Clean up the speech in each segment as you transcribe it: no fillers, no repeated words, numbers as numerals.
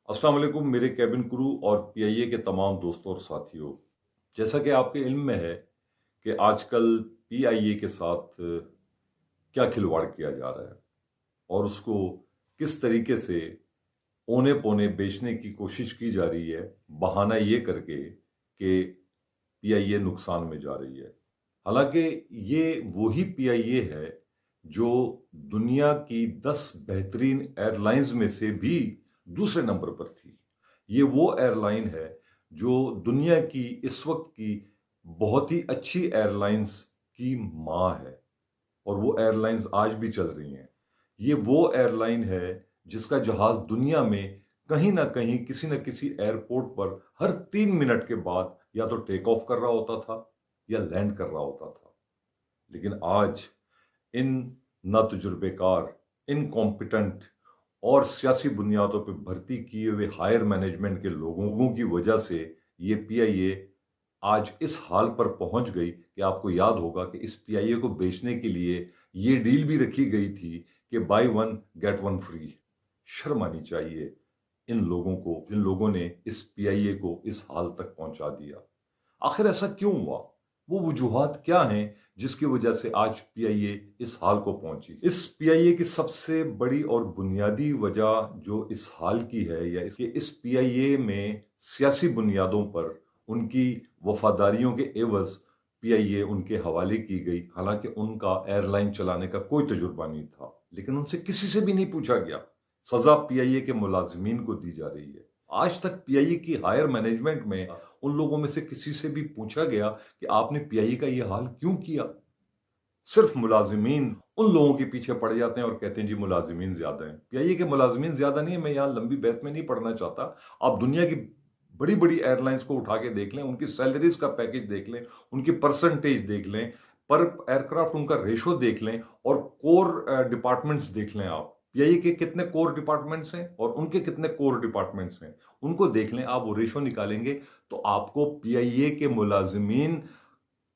अस्सलाम वालेकुम मेरे कैबिन क्रू और पीआईए के तमाम दोस्तों और साथियों। जैसा कि आपके इल्म में है कि आजकल पीआईए के साथ क्या खिलवाड़ किया जा रहा है और उसको किस तरीके से औने पौने बेचने की कोशिश की जा रही है, बहाना ये करके कि पीआईए नुकसान में जा रही है। हालांकि ये वही पीआईए है जो दुनिया की 10 बेहतरीन एयरलाइंस में से भी दूसरे नंबर पर थी। ये वो एयरलाइन है जो दुनिया की इस वक्त की बहुत ही अच्छी एयरलाइंस की मां है और वो एयरलाइंस आज भी चल रही हैं। ये वो एयरलाइन है जिसका जहाज दुनिया में कहीं ना कहीं किसी न किसी एयरपोर्ट पर हर 3 मिनट के बाद या तो टेक ऑफ कर रहा होता था या लैंड कर रहा होता था। लेकिन आज इन नातजुर्बेकार, इनकॉम्पिटेंट और सियासी बुनियादों पर भर्ती किए हुए हायर मैनेजमेंट के लोगों की वजह से ये पीआईए आज इस हाल पर पहुंच गई कि आपको याद होगा कि इस पीआईए को बेचने के लिए ये डील भी रखी गई थी कि by one get one free. शर्म आनी चाहिए इन लोगों को, जिन लोगों ने इस पीआईए को इस हाल तक पहुंचा दिया। आखिर ऐसा क्यों हुआ? वो वजूहात क्या हैं जिसकी वजह से आज पीआईए इस हाल को पहुंची? इस पीआईए की सबसे बड़ी और बुनियादी वजह जो इस हाल की है या इसके इस पीआईए में सियासी बुनियादों पर उनकी वफादारियों के एवज पीआईए उनके हवाले की गई। हालांकि उनका एयरलाइन चलाने का कोई तजुर्बा नहीं था, लेकिन उनसे किसी से भी नहीं पूछा गया। सजा पीआईए के मुलाजिमीन को दी जा रही है। आज तक पीआईए की हायर मैनेजमेंट में उन लोगों में से किसी से भी पूछा गया कि आपने पीआईए का यह हाल क्यों किया? सिर्फ मुलाजिमीन उन लोगों के पीछे पड़ जाते हैं और कहते हैं जी मुलाजिमीन ज्यादा हैं। पीआईए के मुलाजिमीन ज्यादा नहीं है, मैं यहां लंबी बहस में नहीं पढ़ना चाहता। आप दुनिया की बड़ी बड़ी एयरलाइंस को उठा के देख लें, उनकी सैलरीज का पैकेज देख लें, उनकी परसेंटेज देख लें, पर एयरक्राफ्ट उनका रेशो देख लें और कोर डिपार्टमेंट्स देख लें। आप पीआईए के कितने कोर डिपार्टमेंट्स हैं और उनके कितने कोर डिपार्टमेंट्स हैं, उनको देख लें। आप वो रेशो निकालेंगे तो आपको पीआईए के मुलाजिमीन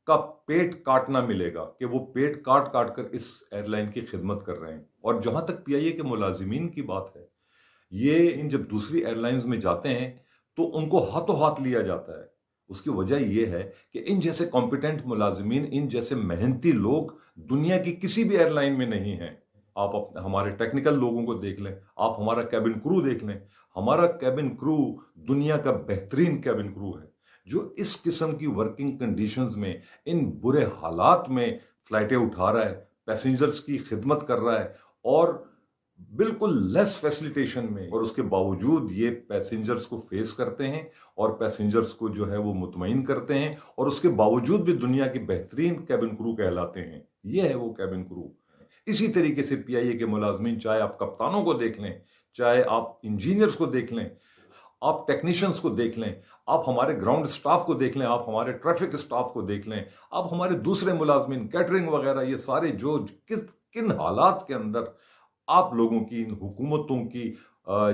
का पेट काटना मिलेगा कि वो पेट काट काट कर इस एयरलाइन की खिदमत कर रहे हैं। और जहां तक पीआईए के मुलाजिमीन की बात है, ये इन जब दूसरी एयरलाइंस में जाते हैं तो उनको हाथों हाथ लिया जाता है। उसकी वजह यह है कि इन जैसे कॉम्पिटेंट मुलाजिमीन, इन जैसे मेहनती लोग दुनिया की किसी भी एयरलाइन में नहीं हैं। आप हमारे टेक्निकल लोगों को देख लें, आप हमारा कैबिन क्रू देख लें। हमारा कैबिन क्रू दुनिया का बेहतरीन कैबिन क्रू है जो इस किस्म की वर्किंग कंडीशंस में, इन बुरे हालात में फ्लाइटें उठा रहा है, पैसेंजर्स की खिदमत कर रहा है और बिल्कुल लेस फैसिलिटेशन में। और उसके बावजूद ये पैसेंजर्स को फेस करते हैं और पैसेंजर्स को जो है वो मुतमईन करते हैं और उसके बावजूद भी दुनिया की बेहतरीन कैबिन क्रू कहलाते हैं। ये है वो कैबिन क्रू। इसी तरीके से पीआईए के मुलाजमीन, चाहे आप कप्तानों को देख लें, चाहे आप इंजीनियर्स को देख लें, आप टेक्नीशियंस को देख लें, आप हमारे ग्राउंड स्टाफ को देख लें, आप हमारे ट्रैफिक स्टाफ को देख लें, आप हमारे दूसरे मुलाजमीन, कैटरिंग वगैरह, ये सारे जो किन हालात के अंदर आप लोगों की, इन हुकूमतों की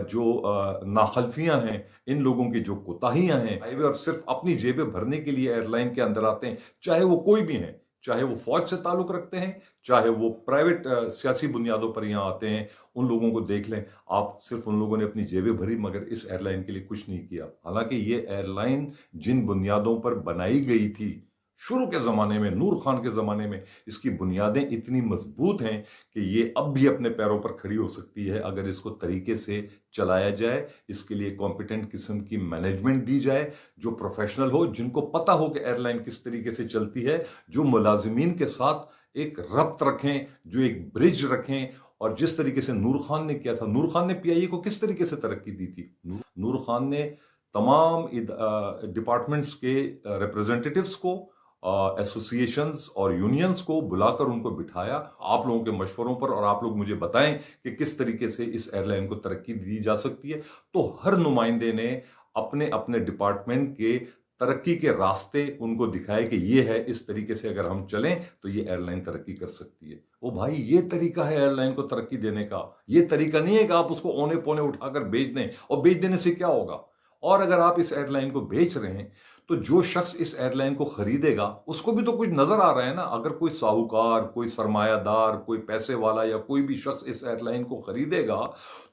जो नाखलफियां हैं, इन लोगों की जो कोताहियां हैं, हाईवे और सिर्फ अपनी जेबें भरने के लिए एयरलाइन के अंदर आते हैं, चाहे वो कोई भी हैं, चाहे वो फौज से ताल्लुक रखते हैं, चाहे वो प्राइवेट सियासी बुनियादों पर यहां आते हैं। उन लोगों को देख लें आप, सिर्फ उन लोगों ने अपनी जेबें भरी मगर इस एयरलाइन के लिए कुछ नहीं किया। हालांकि ये एयरलाइन जिन बुनियादों पर बनाई गई थी शुरू के ज़माने में, नूर खान के ज़माने में, इसकी बुनियादें इतनी मजबूत हैं कि ये अब भी अपने पैरों पर खड़ी हो सकती है अगर इसको तरीके से चलाया जाए। इसके लिए कॉम्पिटेंट किस्म की मैनेजमेंट दी जाए जो प्रोफेशनल हो, जिनको पता हो कि एयरलाइन किस तरीके से चलती है, जो मुलाजिमीन के साथ एक रब्त रखें, जो एक ब्रिज रखें। और जिस तरीके से नूर खान ने किया था, नूर खान ने पीआईए को किस तरीके से तरक्की दी थी? नूर खान ने तमाम डिपार्टमेंट्स के रिप्रेजेंटेटिव्स को, एसोसिएशंस और यूनियंस को बुलाकर उनको बिठाया आप लोगों के मशवरों पर, और आप लोग मुझे बताएं कि किस तरीके से इस एयरलाइन को तरक्की दी जा सकती है। तो हर नुमाइंदे ने अपने अपने डिपार्टमेंट के तरक्की के रास्ते उनको दिखाए कि ये है, इस तरीके से अगर हम चलें तो ये एयरलाइन तरक्की कर सकती है। ओ भाई, ये तरीका है एयरलाइन को तरक्की देने का। ये तरीका नहीं है कि आप उसको औने पौने उठाकर बेच दें। और बेच देने से क्या होगा? और अगर आप इस एयरलाइन को बेच रहे हैं तो जो शख्स इस एयरलाइन को खरीदेगा उसको भी तो कुछ नजर आ रहा है ना। अगर कोई साहूकार, कोई सरमायादार, कोई पैसे वाला या कोई भी शख्स इस एयरलाइन को खरीदेगा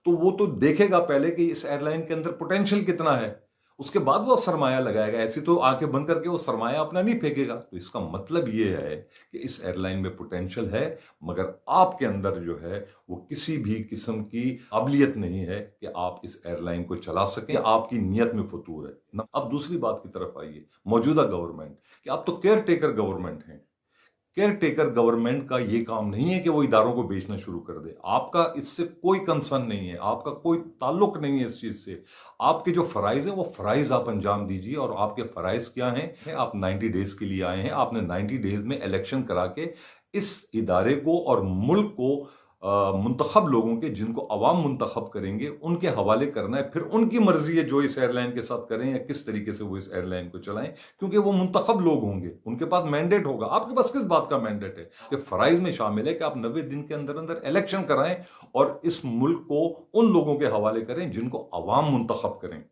तो वो तो देखेगा पहले कि इस एयरलाइन के अंदर पोटेंशियल कितना है, उसके बाद वो सरमाया लगाएगा। ऐसी तो आंखें बंद करके वो सरमाया अपना नहीं फेंकेगा। तो इसका मतलब ये है कि इस एयरलाइन में पोटेंशियल है, मगर आपके अंदर जो है वो किसी भी किस्म की काबिलियत नहीं है कि आप इस एयरलाइन को चला सकें। आपकी नीयत में फतूर है। अब दूसरी बात की तरफ आइए, मौजूदा गवर्नमेंट, कि आप तो केयर टेकर गवर्नमेंट हैं। केयर टेकर गवर्नमेंट का यह काम नहीं है कि वो इदारों को बेचना शुरू कर दे। आपका इससे कोई कंसर्न नहीं है, आपका कोई ताल्लुक नहीं है इस चीज से। आपके जो फराइज हैं वो फराइज आप अंजाम दीजिए। और आपके फराइज क्या हैं? आप 90 डेज के लिए आए हैं, आपने 90 डेज में इलेक्शन करा के इस इदारे को और मुल्क को मुंतखब लोगों के, जिनको अवाम मुंतखब करेंगे, उनके हवाले करना है। फिर उनकी मर्जी है जो इस एयरलाइन के साथ करें या किस तरीके से वो इस एयरलाइन को चलाएं, क्योंकि वो मुंतखब लोग होंगे, उनके पास मैंडेट होगा। आपके पास किस बात का मैंडेट है? कि फराइज में शामिल है कि आप 90 दिन के अंदर अंदर इलेक्शन कराएं और इस मुल्क को उन लोगों के हवाले करें जिनको अवाम मुंतखब करें।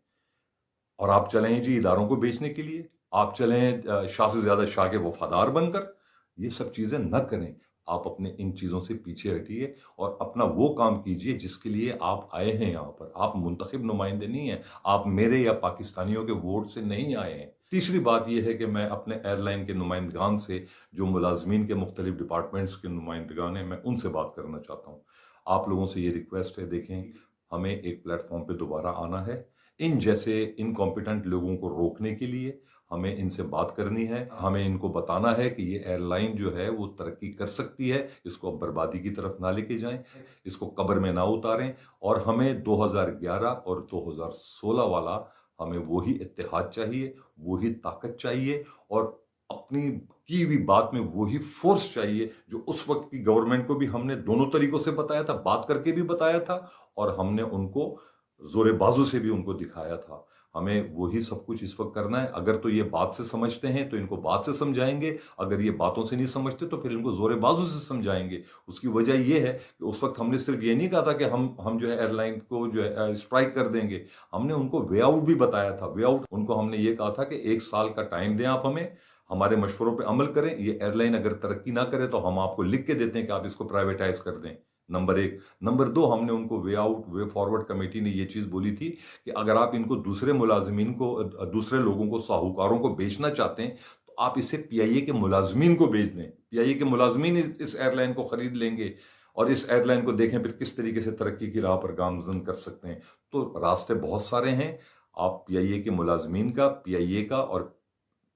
और आप चलें जी इदारों को बेचने के लिए, आप चलें शाह से ज्यादा शाह के वफादार बनकर। ये सब चीजें न करें। आप अपने इन चीजों से पीछे हटिए और अपना वो काम कीजिए जिसके लिए आप आए हैं। यहां पर आप मुंतखब नुमाइंदे नहीं हैं, आप मेरे या पाकिस्तानियों के वोट से नहीं आए हैं। तीसरी बात यह है कि मैं अपने एयरलाइन के नुमाइंदगान से, जो मुलाजमीन के मुख्तलिफ डिपार्टमेंट्स के नुमाइंदगान हैं, मैं उनसे बात करना चाहता हूँ। आप लोगों से ये रिक्वेस्ट है, देखें, हमें एक प्लेटफॉर्म पे दोबारा आना है। इन जैसे इनकॉम्पिटेंट लोगों को रोकने के लिए हमें इनसे बात करनी है। हमें इनको बताना है कि ये एयरलाइन जो है वो तरक्की कर सकती है, इसको अब बर्बादी की तरफ ना लेके जाएं, इसको कब्र में ना उतारें। और हमें 2011 और 2016 वाला हमें वही इत्तेहाद चाहिए, वही ताकत चाहिए और अपनी की हुई बात में वही फोर्स चाहिए जो उस वक्त की गवर्नमेंट को भी हमने दोनों तरीकों से बताया था, बात करके भी बताया था और हमने उनको जोरे बाजू से भी उनको दिखाया था। हमें वही सब कुछ इस वक्त करना है। अगर तो ये बात से समझते हैं तो इनको बात से समझाएंगे, अगर ये बातों से नहीं समझते तो फिर इनको जोरे बाजू से समझाएंगे। उसकी वजह ये है कि उस वक्त हमने सिर्फ ये नहीं कहा था कि हम जो है एयरलाइन को जो है स्ट्राइक कर देंगे, हमने उनको वे आउट भी बताया था। वे आउट उनको हमने ये कहा था कि 1 साल का टाइम दें आप हमें, हमारे मशवरों पर अमल करें। ये एयरलाइन अगर तरक्की ना करे तो हम आपको लिख के देते हैं कि आप इसको प्राइवेटाइज कर दें। नंबर 1। नंबर 2, हमने उनको way out way forward committee ने ये चीज बोली थी कि अगर आप इनको दूसरे मुलाजमीन को, दूसरे लोगों को, साहूकारों को बेचना चाहते हैं तो आप इसे पीआईए के मुलाजमीन को बेच दें। पीआईए के मुलाजमीन इस एयरलाइन को खरीद लेंगे और इस एयरलाइन को देखें फिर किस तरीके से तरक्की की राह पर गामजन कर सकते हैं। तो रास्ते बहुत सारे हैं। आप पीआईए के मुलाजमीन का, पीआईए का और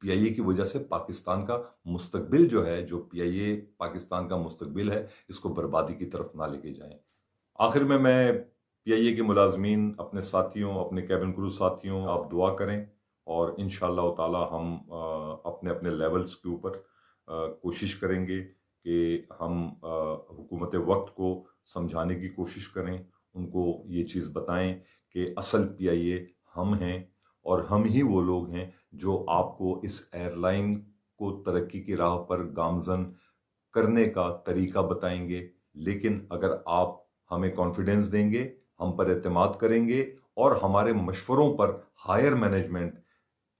पीआईए की वजह से पाकिस्तान का मुस्तकबिल जो है, जो पीआईए पाकिस्तान का मुस्तकबिल है, इसको बर्बादी की तरफ ना लेके जाएं। आखिर में मैं पीआईए के मुलाजमीन, अपने साथियों, अपने कैबिन क्रू साथियों, आप दुआ करें और इंशाअल्लाह ताला हम अपने अपने लेवल्स के ऊपर कोशिश करेंगे कि हम हुकूमत वक्त को समझाने की कोशिश करें, उनको ये चीज़ बताएं कि असल पीआईए हम हैं और हम ही वो लोग हैं जो आपको इस एयरलाइन को तरक्की की राह पर गामजन करने का तरीका बताएंगे। लेकिन अगर आप हमें कॉन्फिडेंस देंगे, हम पर एतमाद करेंगे और हमारे मशवरों पर हायर मैनेजमेंट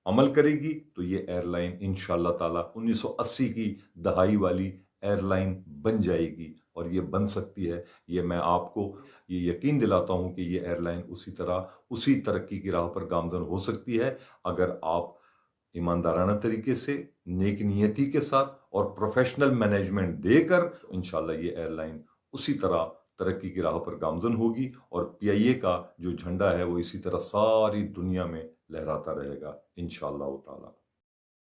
अमल करेगी तो ये एयरलाइन इंशाअल्लाह ताला 1980 की दहाई वाली एयरलाइन बन जाएगी। और ये बन सकती है, ये मैं आपको ये यकीन दिलाता हूं कि ये एयरलाइन उसी तरह, उसी तरक्की की राह पर गामजन हो सकती है अगर आप ईमानदाराना तरीके से, नेक नियति के साथ और प्रोफेशनल मैनेजमेंट देकर इंशाल्लाह ये एयरलाइन उसी तरह तरक्की की राह पर गामजन होगी और पीआईए का जो झंडा है वो इसी तरह सारी दुनिया में लहराता रहेगा इंशाअल्लाह ताला।